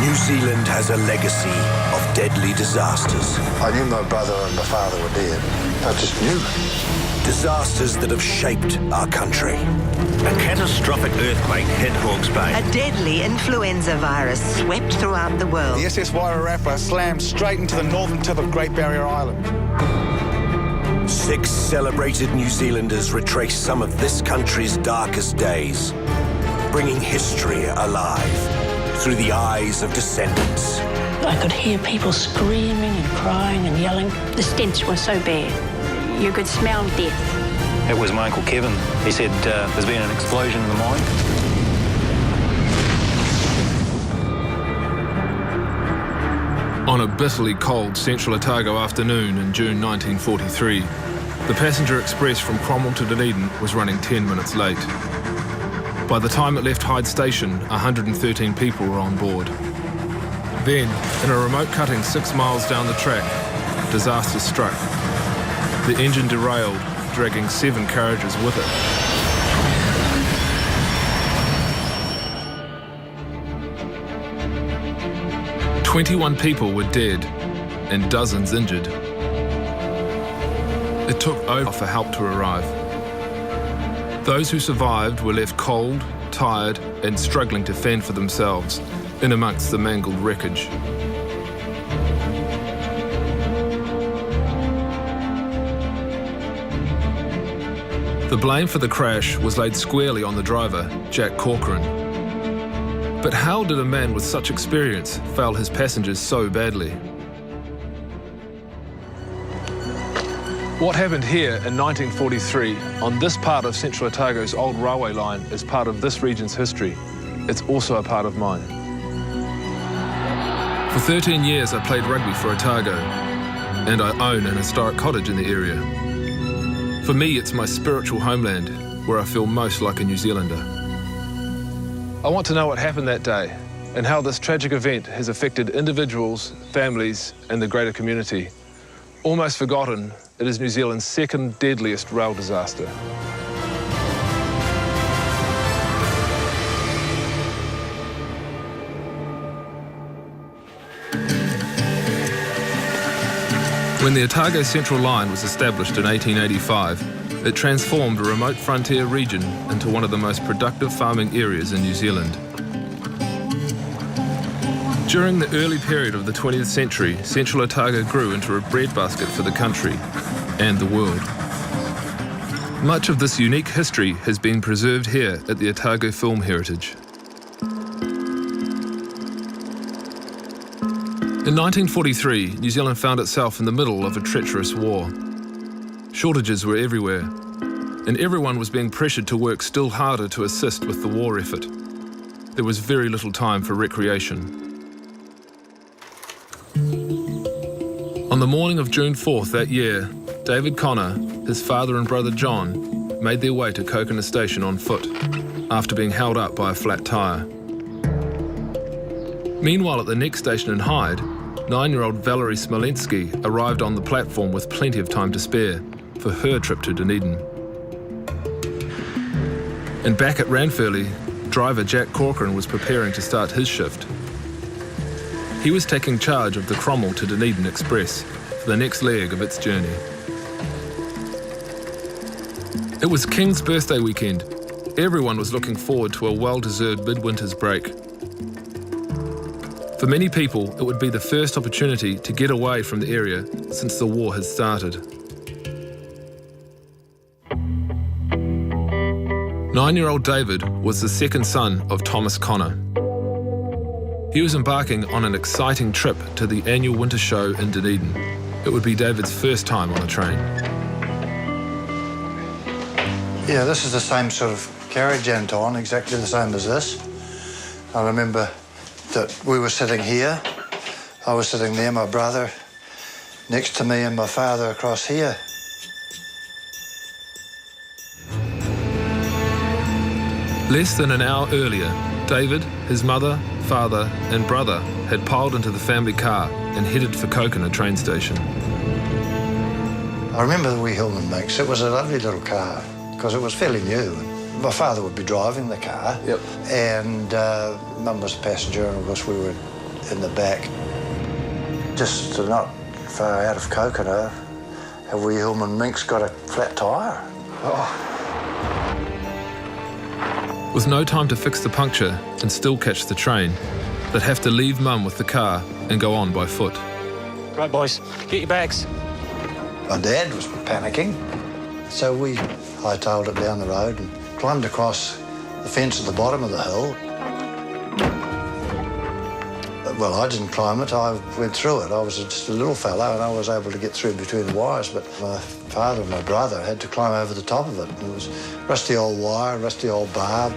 New Zealand has a legacy of deadly disasters. I knew my brother and my father were dead. I just knew. Disasters that have shaped our country. A catastrophic earthquake hit Hawke's Bay. A deadly influenza virus swept throughout the world. The SS Wairarapa slammed straight into the northern tip of Great Barrier Island. 6 celebrated New Zealanders retrace some of this country's darkest days, bringing history alive through the eyes of descendants. I could hear people screaming and crying and yelling. The stench was so bad. You could smell death. It was my Uncle Kevin. He said there's been an explosion in the mine. On a bitterly cold Central Otago afternoon in June 1943, the passenger express from Cromwell to Dunedin was running 10 minutes late. By the time it left Hyde Station, 113 people were on board. Then, in a remote cutting 6 miles down the track, disaster struck. The engine derailed, dragging 7 carriages with it. "21 people were dead and dozens injured. It took over for help to arrive. Those who survived were left cold, tired, and struggling to fend for themselves in amongst the mangled wreckage. The blame for the crash was laid squarely on the driver, Jack Corcoran. But how did a man with such experience fail his passengers so badly? What happened here in 1943 on this part of Central Otago's old railway line is part of this region's history. It's also a part of mine. For 13 years I played rugby for Otago, and I own an historic cottage in the area. For me, it's my spiritual homeland, where I feel most like a New Zealander. I want to know what happened that day, and how this tragic event has affected individuals, families, and the greater community. Almost forgotten, it is New Zealand's second deadliest rail disaster. When the Otago Central Line was established in 1885, it transformed a remote frontier region into one of the most productive farming areas in New Zealand. During the early period of the 20th century, Central Otago grew into a breadbasket for the country and the world. Much of this unique history has been preserved here at the Otago Film Heritage. In 1943, New Zealand found itself in the middle of a treacherous war. Shortages were everywhere, and everyone was being pressured to work still harder to assist with the war effort. There was very little time for recreation. On the morning of June 4th that year, David Connor, his father and brother John, made their way to Kokona Station on foot, after being held up by a flat tyre. Meanwhile, at the next station in Hyde, 9-year-old Valerie Smolensky arrived on the platform with plenty of time to spare for her trip to Dunedin. And back at Ranfurly, driver Jack Corcoran was preparing to start his shift. He was taking charge of the Cromwell to Dunedin Express for the next leg of its journey. It was King's birthday weekend. Everyone was looking forward to a well-deserved midwinter's break. For many people, it would be the first opportunity to get away from the area since the war had started. 9-year-old David was the second son of Thomas Connor. He was embarking on an exciting trip to the annual winter show in Dunedin. It would be David's first time on a train. Yeah, this is the same sort of carriage, Anton, exactly the same as this. I remember that we were sitting here, I was sitting there, my brother next to me and my father across here. Less than an hour earlier, David, his mother, father and brother had piled into the family car and headed for Kokona train station. I remember the wee Hillman mix. It was a lovely little car because it was fairly new. My father would be driving the car, and Mum was the passenger, and of course we were in the back. Just not far out of Coconut, have we Hillman Minks got a flat tyre? With no time to fix the puncture and still catch the train, they'd have to leave Mum with the car and go on by foot. Right, boys, get your bags. My dad was panicking, so we hightailed it down the road and climbed across the fence at the bottom of the hill. Well, I didn't climb it, I went through it. I was just a little fellow and I was able to get through between the wires, but my father and my brother had to climb over the top of it. It was rusty old wire, rusty old barb.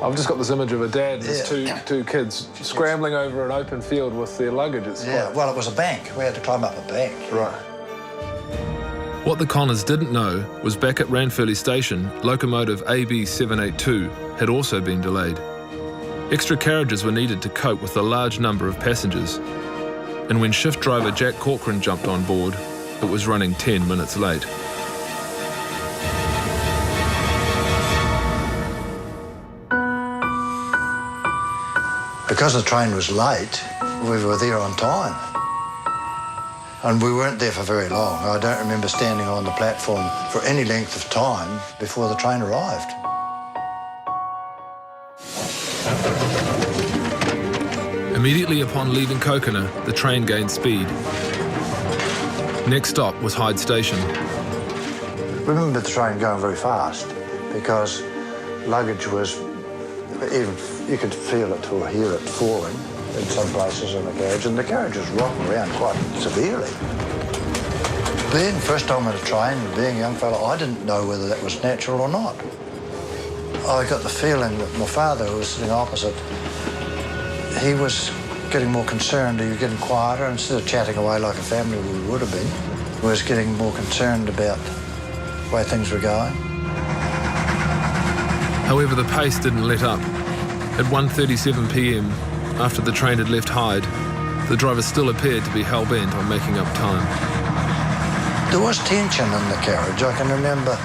I've just got this image of a dad and his two kids scrambling over an open field with their luggage. Well, it was a bank. We had to climb up a bank. Right. What the Connors didn't know was back at Ranfurly Station, locomotive AB 782 had also been delayed. Extra carriages were needed to cope with the large number of passengers. And when shift driver Jack Corcoran jumped on board, it was running 10 minutes late. Because the train was late, we were there on time. And we weren't there for very long. I don't remember standing on the platform for any length of time before the train arrived. Immediately upon leaving Coconut, the train gained speed. Next stop was Hyde Station. I remember the train going very fast because luggage was, even you could feel it or hear it falling in some places in the carriage, and the carriage was rocking around quite severely. Being first time on a train, being a young fellow, I didn't know whether that was natural or not. I got the feeling that my father, who was sitting opposite, he was getting more concerned. He was getting quieter. Instead of chatting away like a family we would have been, he was getting more concerned about the way things were going. However, the pace didn't let up. At 1:37 p.m, after the train had left Hyde, the driver still appeared to be hell-bent on making up time. There was tension in the carriage. I can remember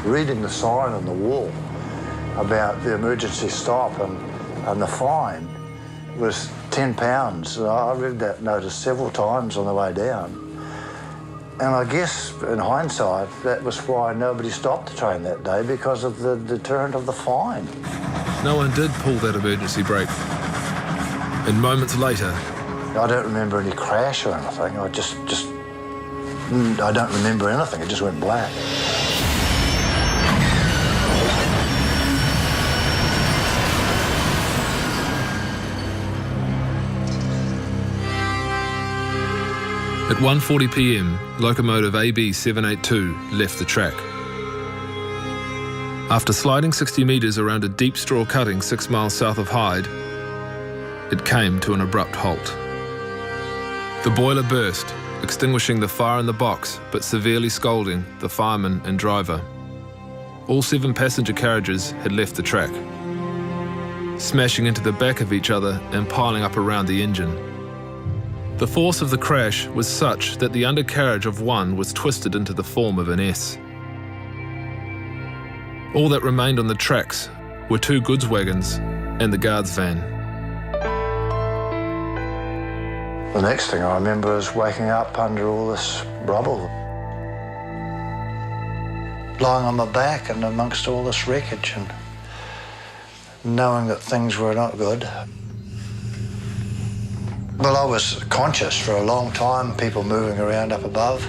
reading the sign on the wall about the emergency stop and the fine was £10. I read that notice several times on the way down. And I guess, in hindsight, that was why nobody stopped the train that day, because of the deterrent of the fine. No one did pull that emergency brake. And moments later... I don't remember any crash or anything. I don't remember anything. It just went black. At 1:40 p.m, locomotive AB 782 left the track. After sliding 60 metres around a deep straw cutting 6 miles south of Hyde, it came to an abrupt halt. The boiler burst, extinguishing the fire in the box, but severely scalding the fireman and driver. All 7 passenger carriages had left the track, smashing into the back of each other and piling up around the engine. The force of the crash was such that the undercarriage of one was twisted into the form of an S. All that remained on the tracks were 2 goods wagons and the guards van. The next thing I remember is waking up under all this rubble, lying on my back and amongst all this wreckage and knowing that things were not good. Well, I was conscious for a long time, people moving around up above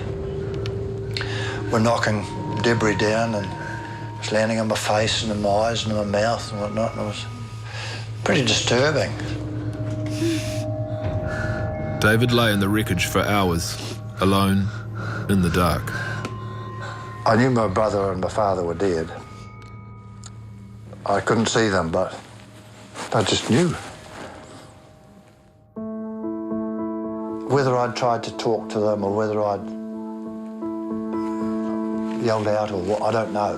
were knocking debris down and it was landing on my face and in my eyes and in my mouth and whatnot, and it was pretty disturbing. David lay in the wreckage for hours, alone, in the dark. I knew my brother and my father were dead. I couldn't see them, but I just knew. Whether I'd tried to talk to them or whether I'd yelled out or what, I don't know.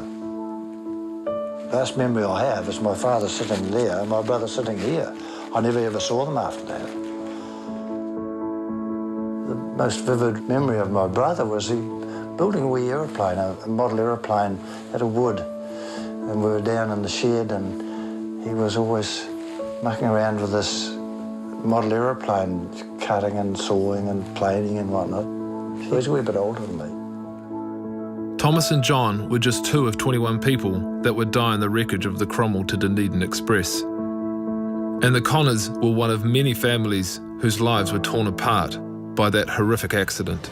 The last memory I have is my father sitting there and my brother sitting here. I never ever saw them after that. The most vivid memory of my brother was he building a wee aeroplane, a model aeroplane out of wood. And we were down in the shed and he was always mucking around with this model aeroplane cutting and sawing and planing and whatnot. He was a wee bit older than me. Thomas and John were just 2 of 21 people that would die in the wreckage of the Cromwell to Dunedin Express. And the Connors were one of many families whose lives were torn apart by that horrific accident.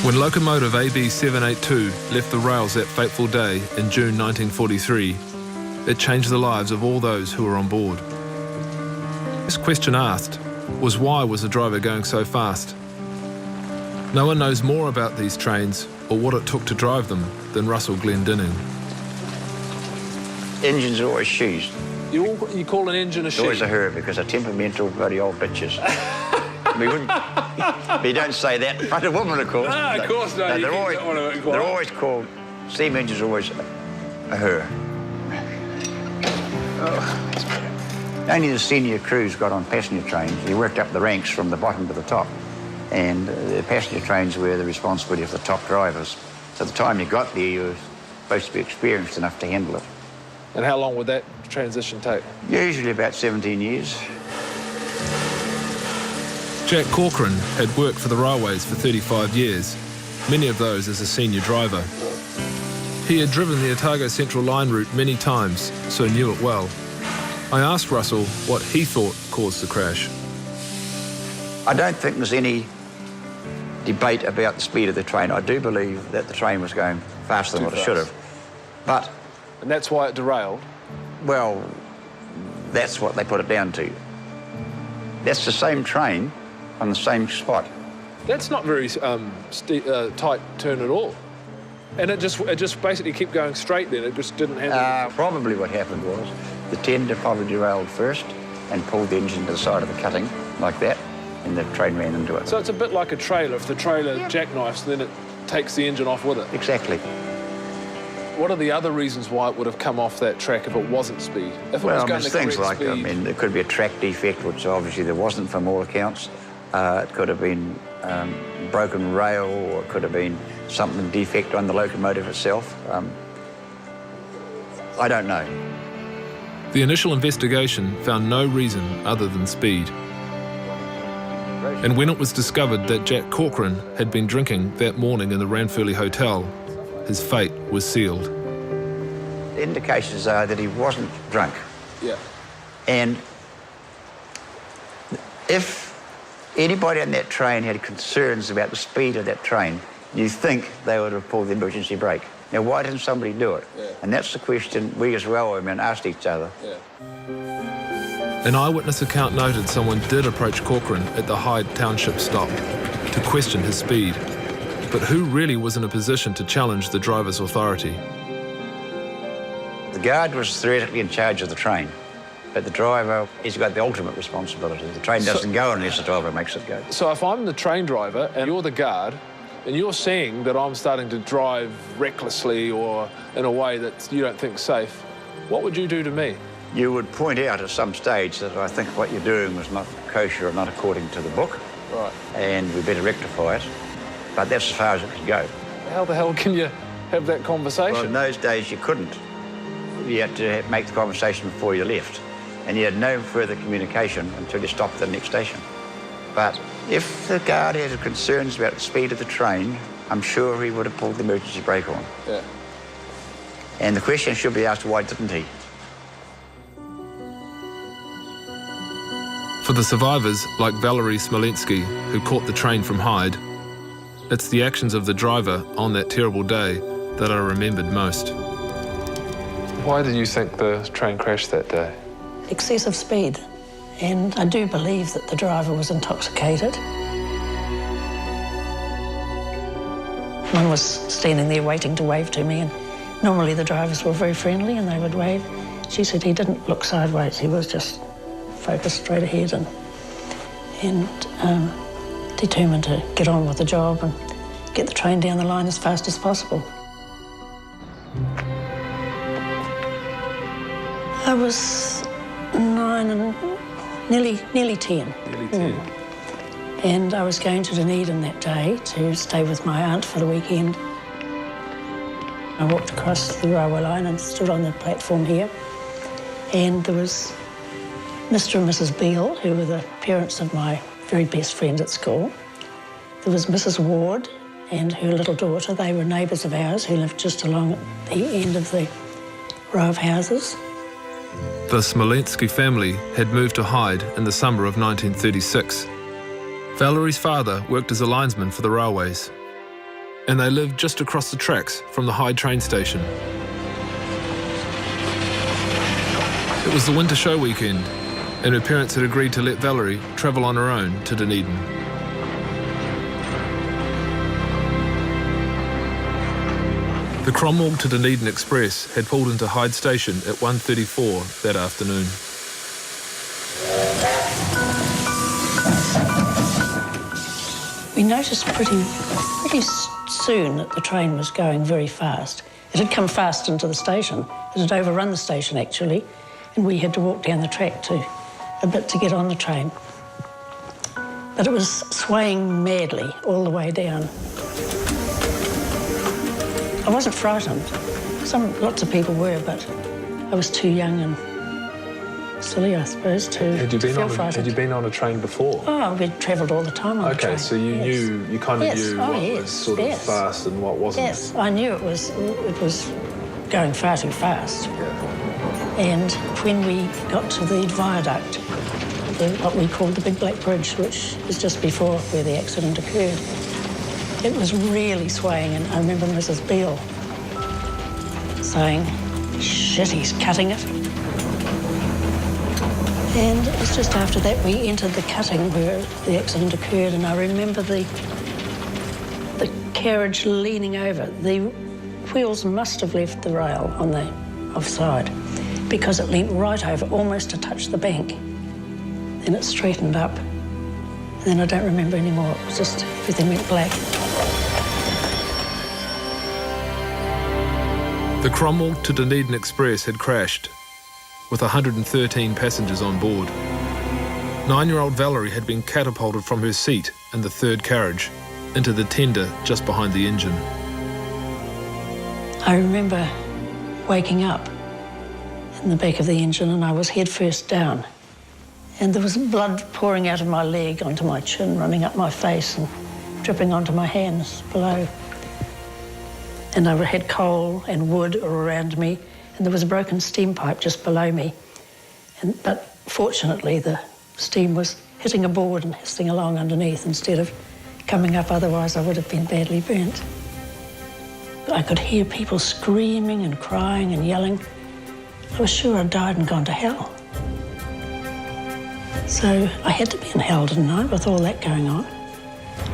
When locomotive AB 782 left the rails that fateful day in June 1943, it changed the lives of all those who were on board. This question asked was, why was the driver going so fast? No one knows more about these trains or what it took to drive them than Russell Glendinning. Engines are always shoes. You call an engine a shoe? Always a her, because they're temperamental, bloody old bitches. We wouldn't. But you don't say that in front of women, of course. No, of course not. No, they're always called. Steam engines are always a her. Oh, that's better. Only the senior crews got on passenger trains. You worked up the ranks from the bottom to the top. And the passenger trains were the responsibility of the top drivers. So the time you got there, you were supposed to be experienced enough to handle it. And how long would that transition take? Usually about 17 years. Jack Corcoran had worked for the railways for 35 years, many of those as a senior driver. He had driven the Otago Central Line route many times, so knew it well. I asked Russell what he thought caused the crash. I don't think there's any debate about the speed of the train. I do believe that the train was going faster than what it should have. But... And that's why it derailed? Well, that's what they put it down to. That's the same train on the same spot. That's not very tight turn at all. And it just basically kept going straight then, it just didn't handle... Probably what happened was the tender probably derailed first and pulled the engine to the side of the cutting, like that, and the train ran into it. So it's a bit like a trailer. If the trailer jackknifes, then it takes the engine off with it. Exactly. What are the other reasons why it would have come off that track if it wasn't speed? If it well, was going there's the things like, speed... I mean, there could be a track defect, which obviously there wasn't from all accounts. It could have been broken rail, or it could have been something defect on the locomotive itself. I don't know. The initial investigation found no reason other than speed. And when it was discovered that Jack Corcoran had been drinking that morning in the Ranfurly Hotel, his fate was sealed. The indications are that he wasn't drunk. Yeah. And if anybody on that train had concerns about the speed of that train, you think they would have pulled the emergency brake. Now, why didn't somebody do it? Yeah. And that's the question we as railwaymen asked each other. Yeah. An eyewitness account noted someone did approach Corcoran at the Hyde Township stop to question his speed. But who really was in a position to challenge the driver's authority? The guard was theoretically in charge of the train, but the driver, he's got the ultimate responsibility. The train doesn't go unless the driver makes it go. So if I'm the train driver and you're the guard, and you're seeing that I'm starting to drive recklessly or in a way that you don't think safe, what would you do to me? You would point out at some stage that I think what you're doing was not kosher or not according to the book. Right. And we better rectify it. But that's as far as it could go. How the hell can you have that conversation? Well, in those days you couldn't. You had to make the conversation before you left. And you had no further communication until you stopped at the next station. But if the guard had concerns about the speed of the train, I'm sure he would have pulled the emergency brake on. Yeah. And the question should be asked, why didn't he? For the survivors, like Valerie Smolensky, who caught the train from Hyde, it's the actions of the driver on that terrible day that are remembered most. Why do you think the train crashed that day? Excessive speed. And I do believe that the driver was intoxicated. One was standing there waiting to wave to me, and normally the drivers were very friendly and they would wave. She said he didn't look sideways, he was just focused straight ahead and determined to get on with the job and get the train down the line as fast as possible. I was 9 and nearly 10. Nearly 10. And I was going to Dunedin that day to stay with my aunt for the weekend. I walked across the railway line and stood on the platform here, and there was Mr. and Mrs. Beale, who were the parents of my very best friend at school. There was Mrs. Ward and her little daughter. They were neighbours of ours who lived just along at the end of the row of houses. The Smolensky family had moved to Hyde in the summer of 1936. Valerie's father worked as a linesman for the railways, and they lived just across the tracks from the Hyde train station. It was the winter show weekend, and her parents had agreed to let Valerie travel on her own to Dunedin. The Cromwell to Dunedin Express had pulled into Hyde Station at 1:34 that afternoon. We noticed pretty soon that the train was going very fast. It had come fast into the station. It had overrun the station, actually, and we had to walk down the track a bit to get on the train. But it was swaying madly all the way down. I wasn't frightened. Lots of people were, but I was too young and silly, I suppose, to feel frightened. Had you been on a train before? Oh, we'd travelled all the time on the train. Okay, so you knew, you kind of knew what was sort of fast and what wasn't. Yes, I knew it was going far too fast. Yeah. And when we got to the viaduct, what we called the Big Black Bridge, which was just before where the accident occurred, it was really swaying, and I remember Mrs. Beale saying, "Shit, he's cutting it." And it was just after that we entered the cutting where the accident occurred, and I remember the carriage leaning over. The wheels must have left the rail on the offside because it leant right over, almost to touch the bank. Then it straightened up. And then I don't remember anymore. It was just everything went black. The Cromwell to Dunedin Express had crashed, with 113 passengers on board. 9-year-old Valerie had been catapulted from her seat in the third carriage into the tender just behind the engine. I remember waking up in the back of the engine, and I was head first down. And there was blood pouring out of my leg onto my chin, running up my face and dripping onto my hands below. And I had coal and wood all around me, and there was a broken steam pipe just below me. But fortunately, the steam was hitting a board and hissing along underneath instead of coming up, otherwise I would have been badly burnt. I could hear people screaming and crying and yelling. I was sure I'd died and gone to hell. So I had to be in hell, didn't I, with all that going on?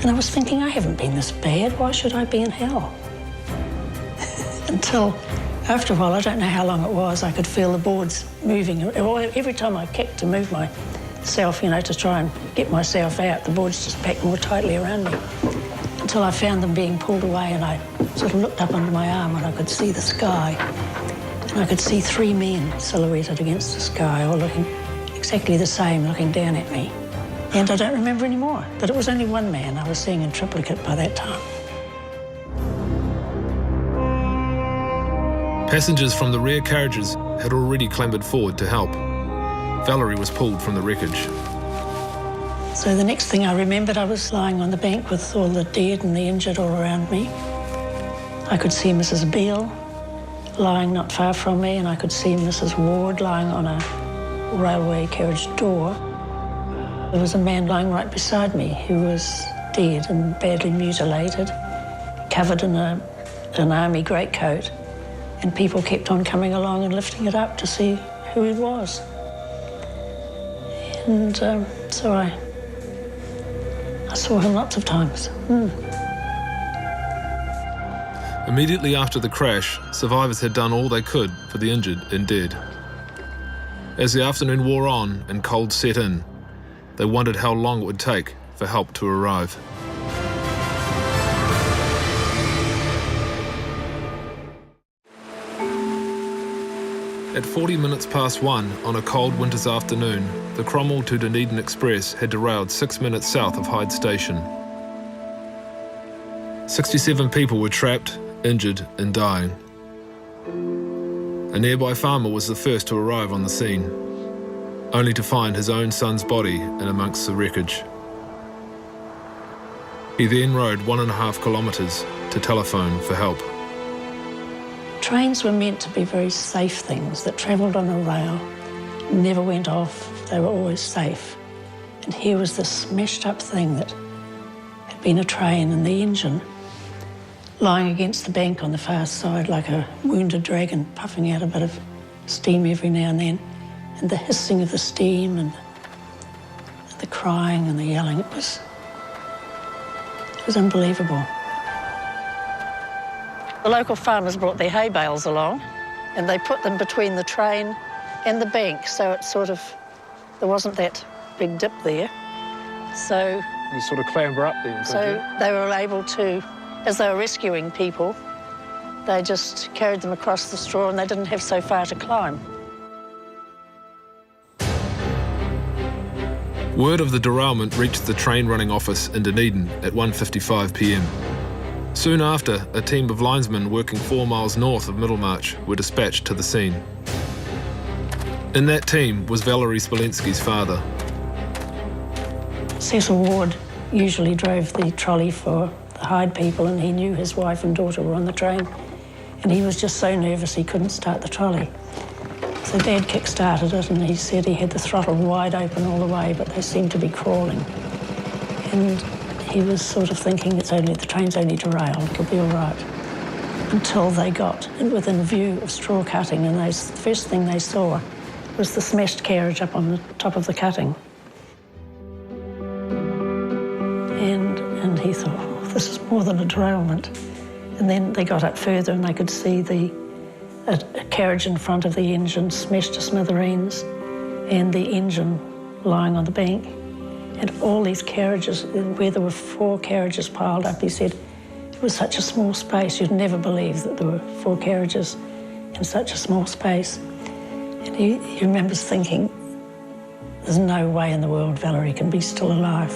And I was thinking, I haven't been this bad. Why should I be in hell? Until after a while, I don't know how long it was, I could feel the boards moving. Every time I kicked to move myself, to try and get myself out, the boards just packed more tightly around me. Until I found them being pulled away, and I sort of looked up under my arm and I could see the sky. And I could see 3 men silhouetted against the sky, all looking exactly the same, looking down at me. And I don't remember anymore, but it was only one man I was seeing in triplicate by that time. Passengers from the rear carriages had already clambered forward to help. Valerie was pulled from the wreckage. So the next thing I remembered, I was lying on the bank with all the dead and the injured all around me. I could see Mrs. Beale lying not far from me, and I could see Mrs. Ward lying on a railway carriage door. There was a man lying right beside me who was dead and badly mutilated, covered in an army greatcoat, and people kept on coming along and lifting it up to see who it was. And so I saw him lots of times. Immediately after the crash, survivors had done all they could for the injured and dead. As the afternoon wore on and cold set in, they wondered how long it would take for help to arrive. At 40 minutes past 1 on a cold winter's afternoon, the Cromwell to Dunedin Express had derailed 6 minutes south of Hyde Station. 67 people were trapped, injured and dying. A nearby farmer was the first to arrive on the scene, only to find his own son's body in amongst the wreckage. He then rode 1.5 kilometres to telephone for help. Trains were meant to be very safe things that travelled on a rail, never went off, they were always safe. And here was this smashed up thing that had been a train, and the engine lying against the bank on the far side like a wounded dragon, puffing out a bit of steam every now and then, and the hissing of the steam and the crying and the yelling. It was unbelievable. The local farmers brought their hay bales along and they put them between the train and the bank, so it sort of, there wasn't that big dip there. So You sort of clamber up then, So they were able to, as they were rescuing people, they just carried them across the straw and they didn't have so far to climb. Word of the derailment reached the train running office in Dunedin at 1:55 p.m. Soon after, a team of linesmen working 4 miles north of Middlemarch were dispatched to the scene. In that team was Valerie Spolensky's father. Cecil Ward usually drove the trolley for the Hyde people, and he knew his wife and daughter were on the train, and he was just so nervous he couldn't start the trolley. So Dad kick-started it, and he said he had the throttle wide open all the way, but they seemed to be crawling. And he was sort of thinking, the train's only derailed, it'll be all right. Until they got within view of straw cutting, and the first thing they saw was the smashed carriage up on the top of the cutting. And he thought, oh, this is more than a derailment. And then they got up further and they could see a carriage in front of the engine smashed to smithereens, and the engine lying on the bank. And all these carriages, where there were 4 carriages piled up, he said, it was such a small space, you'd never believe that there were 4 carriages in such a small space. And he remembers thinking, there's no way in the world Valerie can be still alive.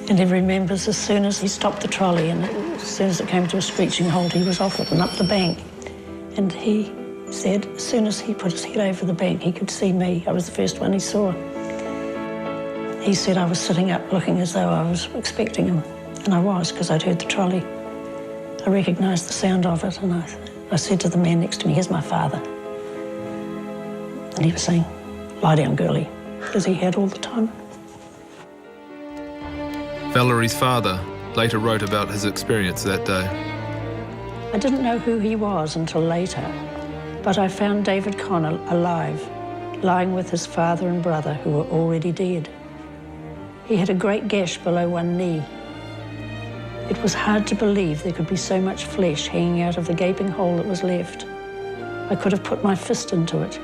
And he remembers as soon as he stopped the trolley and as soon as it came to a screeching halt, he was off it and up the bank. And he said as soon as he put his head over the bank, he could see me. I was the first one he saw. He said I was sitting up looking as though I was expecting him. And I was, because I'd heard the trolley. I recognised the sound of it, and I said to the man next to me, here's my father. And he was saying, lie down, girlie, because he had all the time. Valerie's father later wrote about his experience that day. I didn't know who he was until later, but I found David Connell alive, lying with his father and brother who were already dead. He had a great gash below one knee. It was hard to believe there could be so much flesh hanging out of the gaping hole that was left. I could have put my fist into it.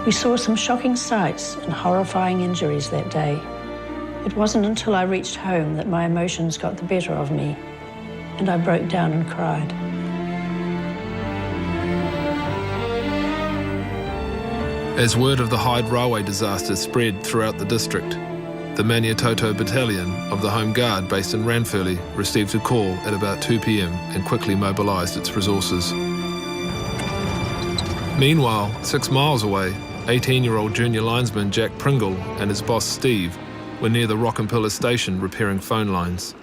We saw some shocking sights and horrifying injuries that day. It wasn't until I reached home that my emotions got the better of me, and I broke down and cried. As word of the Hyde Railway disaster spread throughout the district, the Maniatoto Battalion of the Home Guard based in Ranfurly received a call at about 2 p.m. and quickly mobilised its resources. Meanwhile, 6 miles away, 18-year-old junior linesman Jack Pringle and his boss Steve were near the Rockhampilla station repairing phone lines.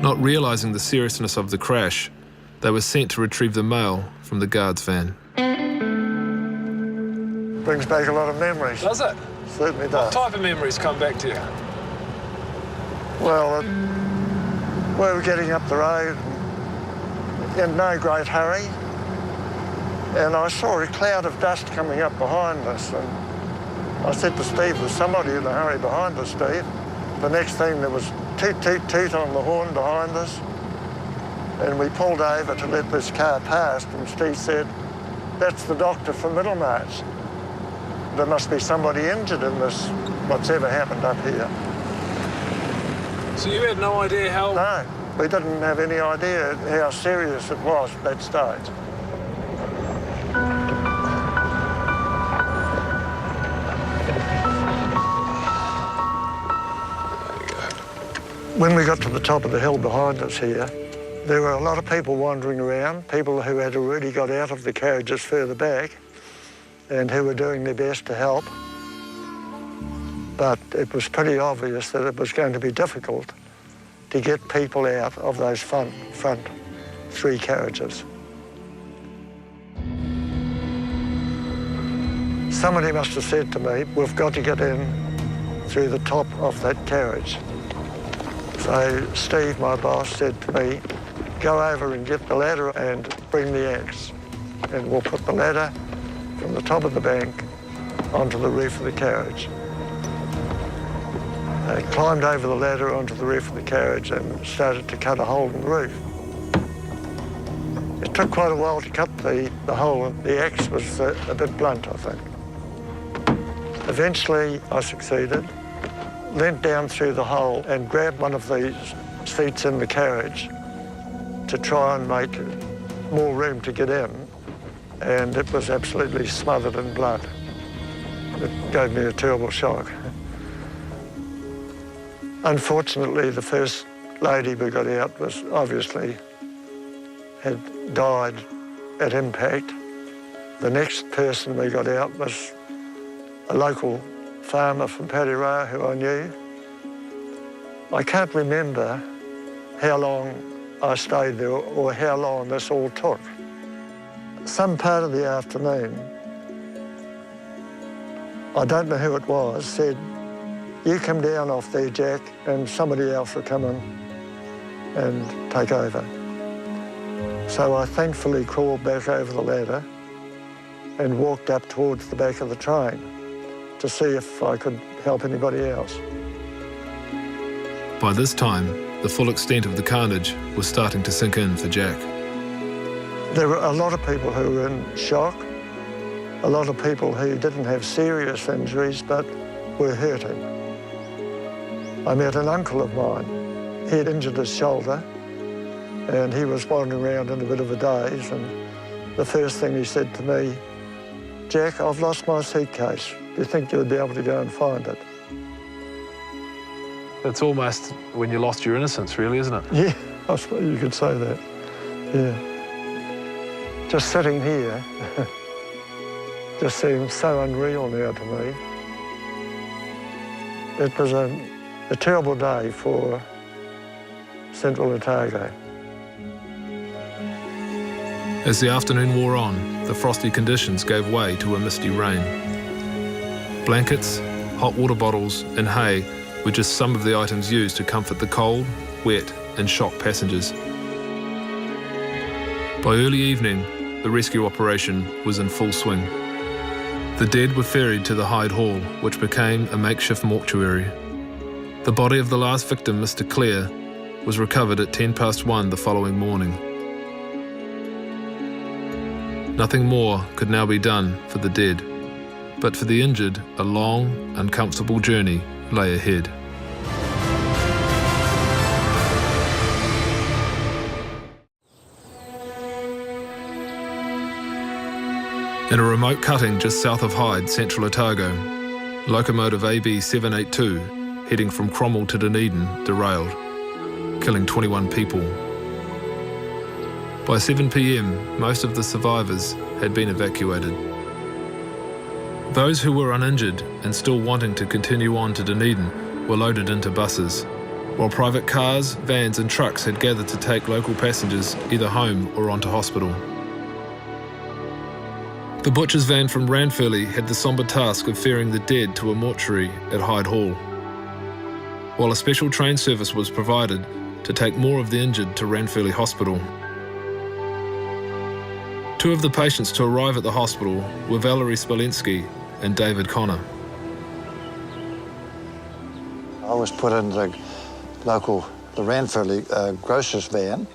Not realising the seriousness of the crash, they were sent to retrieve the mail from the guard's van. Brings back a lot of memories. Does it? Certainly What does. type of memories come back to you? Well, we were getting up the road in no great hurry, and I saw a cloud of dust coming up behind us, and I said to Steve, there's somebody in a hurry behind us, Steve. The next thing, there was toot, toot, toot on the horn behind us, and we pulled over to let this car past, and Steve said, that's the doctor from Middlemarch. There must be somebody injured in this, what's ever happened up here. So you had no idea how... No, we didn't have any idea how serious it was at that stage. When we got to the top of the hill behind us here, There were a lot of people wandering around, people who had already got out of the carriages further back and who were doing their best to help. But it was pretty obvious that it was going to be difficult to get people out of those front 3 carriages. Somebody must have said to me, we've got to get in through the top of that carriage. So Steve, my boss, said to me, go over and get the ladder and bring the axe. And we'll put the ladder from the top of the bank onto the roof of the carriage. I climbed over the ladder onto the roof of the carriage and started to cut a hole in the roof. It took quite a while to cut the hole, and the axe was a bit blunt, I think. Eventually, I succeeded, leant down through the hole and grabbed one of the seats in the carriage to try and make more room to get in, and it was absolutely smothered in blood. It gave me a terrible shock. Unfortunately, the first lady we got out was obviously had died at impact. The next person we got out was a local farmer from Pateroa who I knew. I can't remember how long I stayed there or how long this all took. Some part of the afternoon, I don't know who it was, said, you come down off there, Jack, and somebody else will come in and take over. So I thankfully crawled back over the ladder and walked up towards the back of the train to see if I could help anybody else. By this time, the full extent of the carnage was starting to sink in for Jack. There were a lot of people who were in shock, a lot of people who didn't have serious injuries but were hurting. I met an uncle of mine. He had injured his shoulder and he was wandering around in a bit of a daze, and the first thing he said to me, Jack, I've lost my suitcase. Do you think you'd be able to go and find it? It's almost when you lost your innocence, really, isn't it? Yeah, I suppose you could say that, yeah. Just sitting here just seems so unreal now to me. It was a terrible day for Central Otago. As the afternoon wore on, the frosty conditions gave way to a misty rain. Blankets, hot water bottles and hay were just some of the items used to comfort the cold, wet and shocked passengers. By early evening, the rescue operation was in full swing. The dead were ferried to the Hyde Hall, which became a makeshift mortuary. The body of the last victim, Mr. Clare, was recovered at 1:10 the following morning. Nothing more could now be done for the dead, but for the injured, a long, uncomfortable journey lay ahead. In a remote cutting just south of Hyde, Central Otago, locomotive AB 782, heading from Cromwell to Dunedin, derailed, killing 21 people. By 7 p.m, most of the survivors had been evacuated. Those who were uninjured and still wanting to continue on to Dunedin were loaded into buses, while private cars, vans and trucks had gathered to take local passengers either home or onto hospital. The butcher's van from Ranfurly had the sombre task of ferrying the dead to a mortuary at Hyde Hall, while a special train service was provided to take more of the injured to Ranfurly Hospital. Two of the patients to arrive at the hospital were Valerie Spalensky and David Connor. I was put in the Ranfurly grocer's van.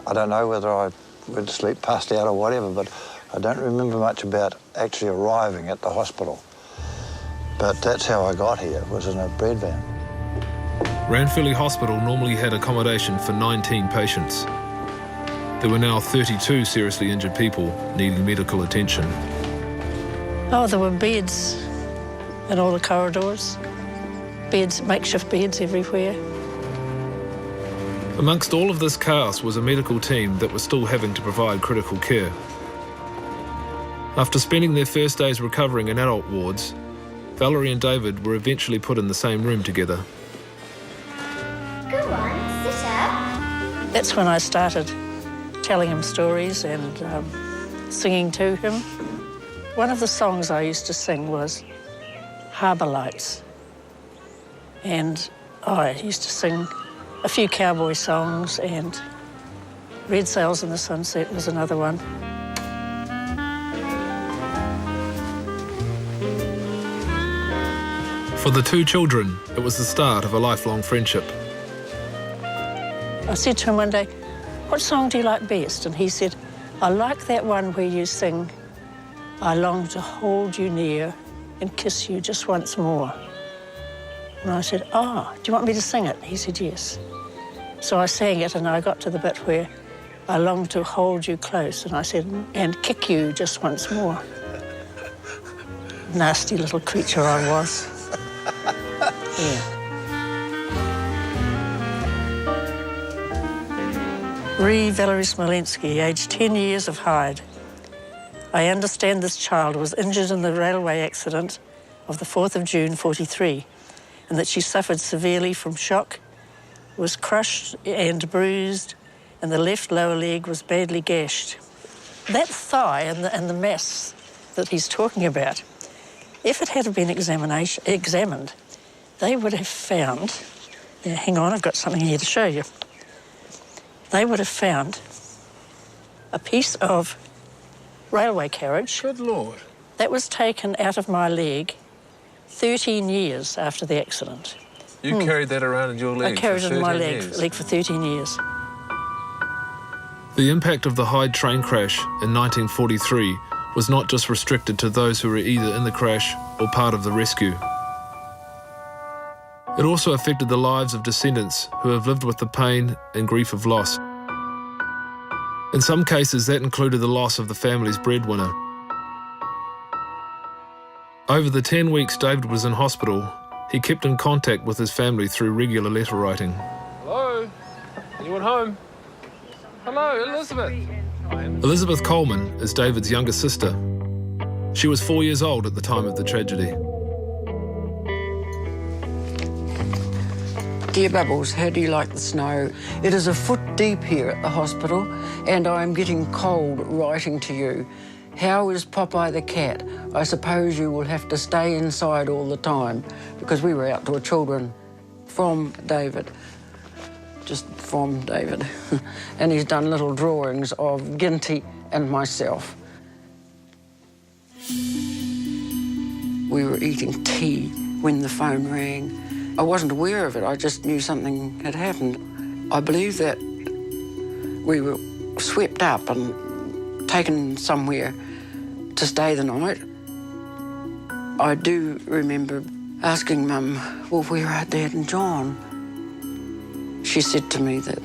I don't know whether I went to sleep, passed out or whatever, but I don't remember much about actually arriving at the hospital. But that's how I got here, was in a bread van. Ranfurly Hospital normally had accommodation for 19 patients. There were now 32 seriously injured people needing medical attention. Oh, there were beds in all the corridors. Beds, makeshift beds everywhere. Amongst all of this chaos was a medical team that was still having to provide critical care. After spending their first days recovering in adult wards, Valerie and David were eventually put in the same room together. Go on, sit up. That's when I started telling him stories and singing to him. One of the songs I used to sing was Harbour Lights. And I used to sing a few cowboy songs, and Red Sails in the Sunset was another one. For the two children, it was the start of a lifelong friendship. I said to him one day, "What song do you like best?" And he said, "I like that one where you sing, I long to hold you near and kiss you just once more." And I said, "Oh, do you want me to sing it?" He said, "Yes." So I sang it, and I got to the bit where I long to hold you close, and I said, "and kick you just once more." Nasty little creature I was. Yeah. Ree Valerie Smolenski, aged 10 years of Hyde. I understand this child was injured in the railway accident of the 4th of June 43, and that she suffered severely from shock, was crushed and bruised, and the left lower leg was badly gashed. That thigh and the mass that he's talking about, if it had been examined, they would have found, now hang on, I've got something here to show you. They would have found a piece of railway carriage. Good Lord. That was taken out of my leg 13 years after the accident. You carried that around in your leg? I carried for it in my 13 years. leg for 13 years. The impact of the Hyde train crash in 1943 was not just restricted to those who were either in the crash or part of the rescue. It also affected the lives of descendants who have lived with the pain and grief of loss. In some cases, that included the loss of the family's breadwinner. Over the 10 weeks David was in hospital, he kept in contact with his family through regular letter writing. Hello? Anyone home? Hello, Elizabeth. Elizabeth Coleman is David's younger sister. She was 4 years old at the time of the tragedy. Dear Bubbles, how do you like the snow? It is a foot deep here at the hospital, and I am getting cold writing to you. How is Popeye the cat? I suppose you will have to stay inside all the time, because we were outdoor children. From David. Just from David. And he's done little drawings of Ginty and myself. We were eating tea when the phone rang. I wasn't aware of it, I just knew something had happened. I believe that we were swept up and taken somewhere to stay the night. I do remember asking Mum, well, where are Dad and John? She said to me that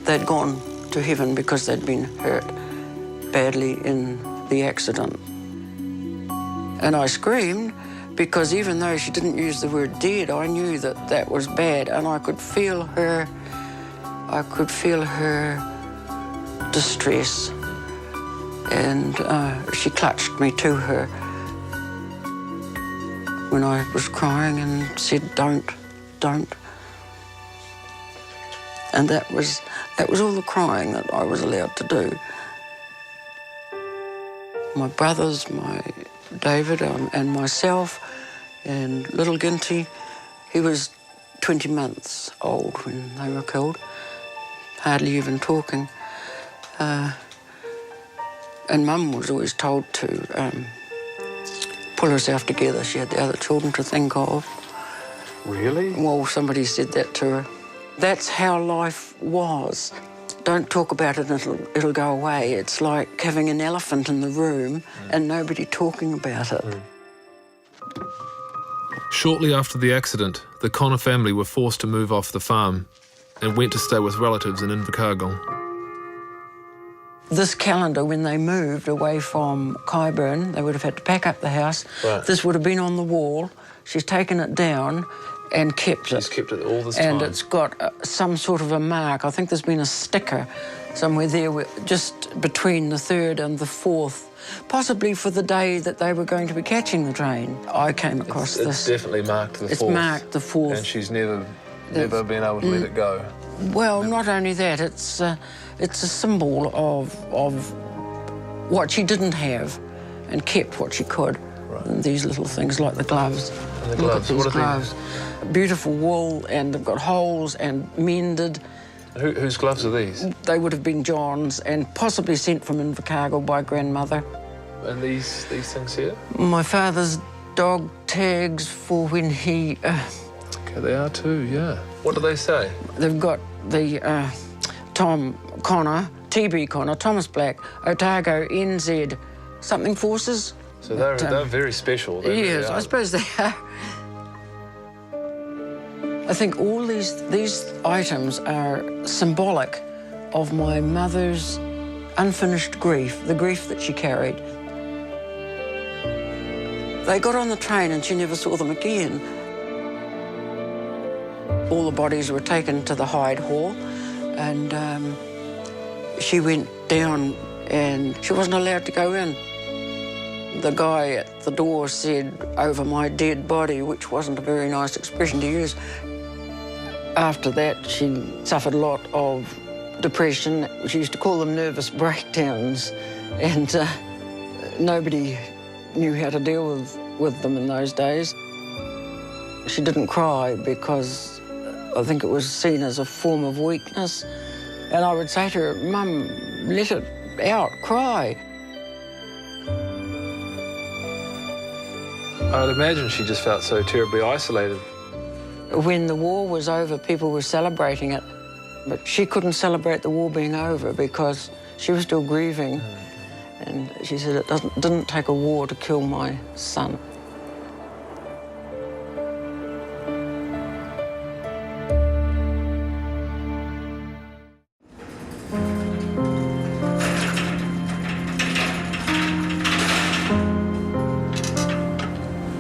they'd gone to heaven because they'd been hurt badly in the accident. And I screamed, because even though she didn't use the word dead, I knew that that was bad, and I could feel her distress, and she clutched me to her when I was crying and said, don't. And that was all the crying that I was allowed to do. My brothers, my David and myself, and little Ginty, he was 20 months old when they were killed, hardly even talking. And Mum was always told to pull herself together. She had the other children to think of. Really? Well, somebody said that to her. That's how life was. Don't talk about it, it'll go away. It's like having an elephant in the room and nobody talking about it. Shortly after the accident, the Connor family were forced to move off the farm and went to stay with relatives in Invercargill. This calendar, when they moved away from Kyburn, they would have had to pack up the house. Right. This would have been on the wall. She's taken it down and kept it. She's kept it all this and time. it's got some sort of a mark. I think there's been a sticker somewhere there, just between the 3rd and the 4th, possibly for the day that they were going to be catching the train. I came across this. It's definitely marked the 4th. It's marked the 4th. And she's never been able to let it go. Well, not only that, it's a symbol of what she didn't have and kept what she could. Right. And these little things like the gloves. And the gloves. Look at these What are gloves. Beautiful wool, and they've got holes and mended. Whose gloves are these? They would have been John's and possibly sent from Invercargill by grandmother. And these things here? My father's dog tags for when he... Okay, they are too, yeah. What do they say? They've got the Tom Connor, TB Connor, Thomas Black, Otago, NZ, something forces. So they're very special. They yes, really I suppose they are. I think all these items are symbolic of my mother's unfinished grief, the grief that she carried. They got on the train and she never saw them again. All the bodies were taken to the Hyde Hall, and she went down and she wasn't allowed to go in. The guy at the door said, "Over my dead body," which wasn't a very nice expression to use. After that, she suffered a lot of depression. She used to call them nervous breakdowns, and nobody knew how to deal with them in those days. She didn't cry because I think it was seen as a form of weakness. And I would say to her, "Mum, let it out, cry." I'd imagine she just felt so terribly isolated. When the war was over, people were celebrating it, but she couldn't celebrate the war being over because she was still grieving. And she said it didn't take a war to kill my son.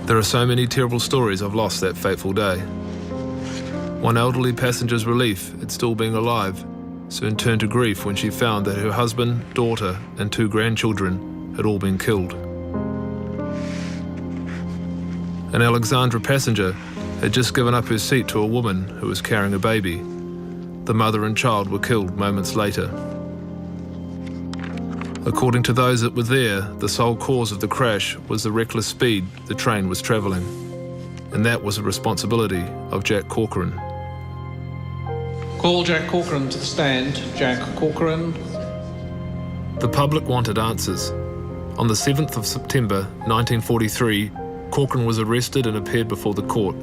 There are so many terrible stories I've lost that fateful day. One elderly passenger's relief at still being alive soon turned to grief when she found that her husband, daughter and 2 grandchildren had all been killed. An Alexandra passenger had just given up her seat to a woman who was carrying a baby. The mother and child were killed moments later. According to those that were there, the sole cause of the crash was the reckless speed the train was travelling, and that was the responsibility of Jack Corcoran. Call Jack Corcoran to the stand. Jack Corcoran. The public wanted answers. On the 7th of September 1943, Corcoran was arrested and appeared before the court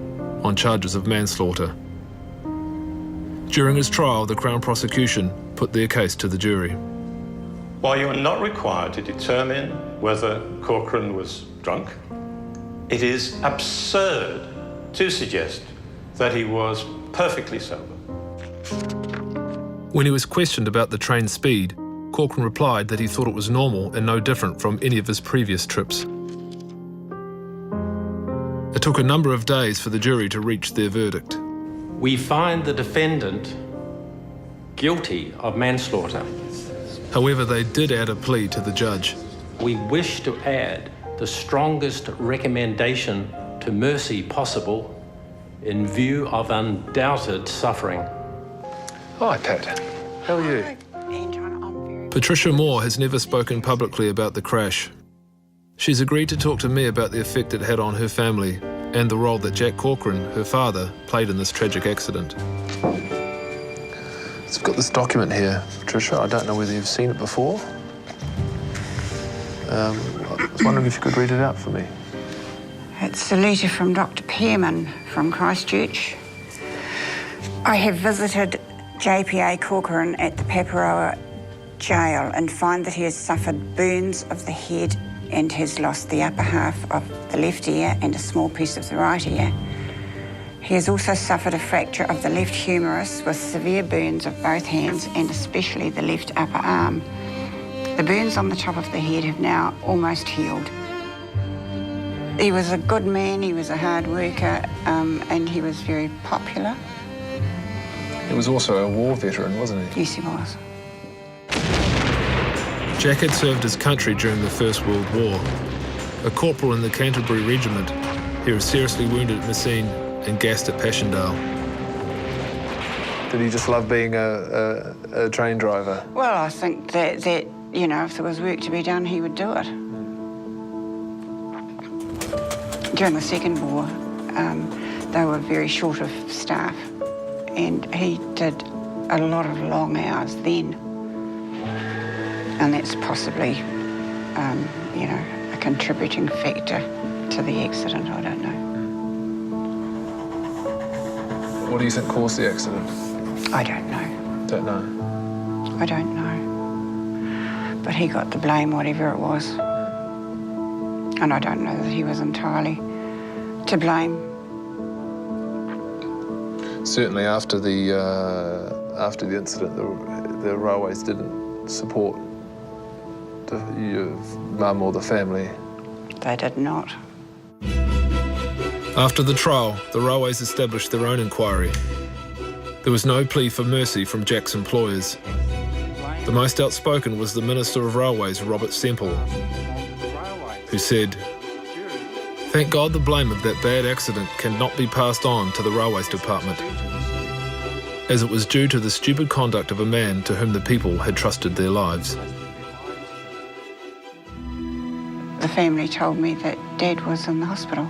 on charges of manslaughter. During his trial, the Crown prosecution put their case to the jury. While you are not required to determine whether Corcoran was drunk, it is absurd to suggest that he was perfectly sober. When he was questioned about the train's speed, Corcoran replied that he thought it was normal and no different from any of his previous trips. It took a number of days for the jury to reach their verdict. We find the defendant guilty of manslaughter. However, they did add a plea to the judge. We wish to add the strongest recommendation to mercy possible in view of undoubted suffering. Hi, Pat. How are you? Patricia Moore has never spoken publicly about the crash. She's agreed to talk to me about the effect it had on her family and the role that Jack Corcoran, her father, played in this tragic accident. I've got this document here, Patricia. I don't know whether you've seen it before. I was wondering if you could read it out for me. It's a letter from Dr. Pearman from Christchurch. I have visited JPA Corcoran at the Paparoa jail and find that he has suffered burns of the head and has lost the upper half of the left ear and a small piece of the right ear. He has also suffered a fracture of the left humerus with severe burns of both hands and especially the left upper arm. The burns on the top of the head have now almost healed. He was a good man, he was a hard worker, and he was very popular. He was also a war veteran, wasn't he? Yes, he was. Jack had served his country during the First World War. A corporal in the Canterbury Regiment, he was seriously wounded at Messines and gassed at Passchendaele. Did he just love being a train driver? Well, I think that, you know, if there was work to be done, he would do it. During the Second War, they were very short of staff, and he did a lot of long hours then. And that's possibly, you know, a contributing factor to the accident, I don't know. What do you think caused the accident? I don't know. Don't know? I don't know. But he got the blame, whatever it was. And I don't know that he was entirely to blame. Certainly after the incident, the railways didn't support your mum or the family. They did not. After the trial, the railways established their own inquiry. There was no plea for mercy from Jack's employers. The most outspoken was the Minister of Railways, Robert Semple, who said, "Thank God the blame of that bad accident cannot be passed on to the Railways Department, as it was due to the stupid conduct of a man to whom the people had trusted their lives." The family told me that Dad was in the hospital.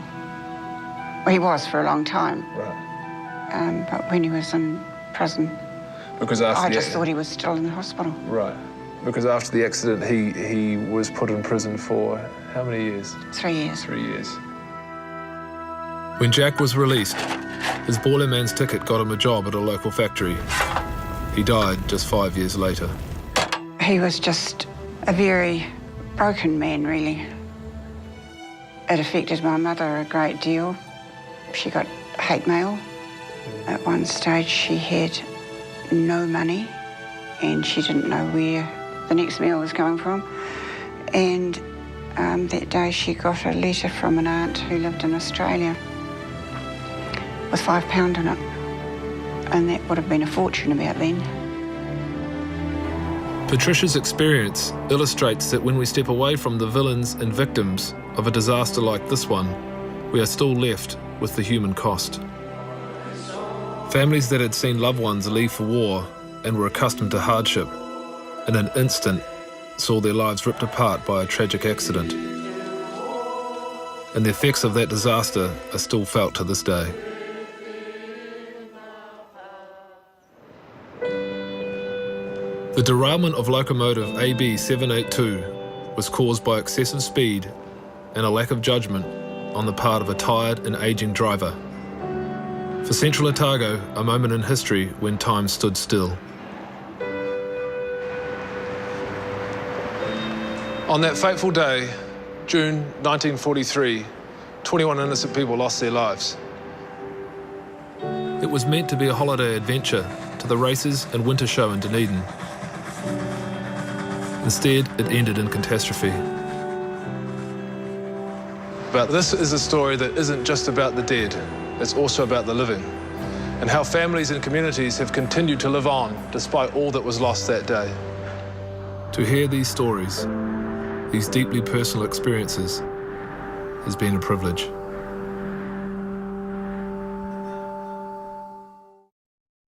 Well, he was for a long time. Right. But when he was in prison, because I just thought he was still in the hospital. Right. Because after the accident, he was put in prison for how many years? 3 years. 3 years. When Jack was released, his boilerman's ticket got him a job at a local factory. He died just 5 years later. He was just a very broken man, really. It affected my mother a great deal. She got hate mail. At one stage, she had no money, and she didn't know where the next meal was coming from. And that day, she got a letter from an aunt who lived in Australia with £5 in it, and that would have been a fortune about then. Patricia's experience illustrates that when we step away from the villains and victims of a disaster like this one, we are still left with the human cost. Families that had seen loved ones leave for war and were accustomed to hardship, in an instant saw their lives ripped apart by a tragic accident. And the effects of that disaster are still felt to this day. The derailment of locomotive AB 782 was caused by excessive speed and a lack of judgment on the part of a tired and ageing driver. For Central Otago, a moment in history when time stood still. On that fateful day, June 1943, 21 innocent people lost their lives. It was meant to be a holiday adventure to the races and winter show in Dunedin. Instead, it ended in catastrophe. But this is a story that isn't just about the dead, it's also about the living, and how families and communities have continued to live on despite all that was lost that day. To hear these stories, these deeply personal experiences, has been a privilege.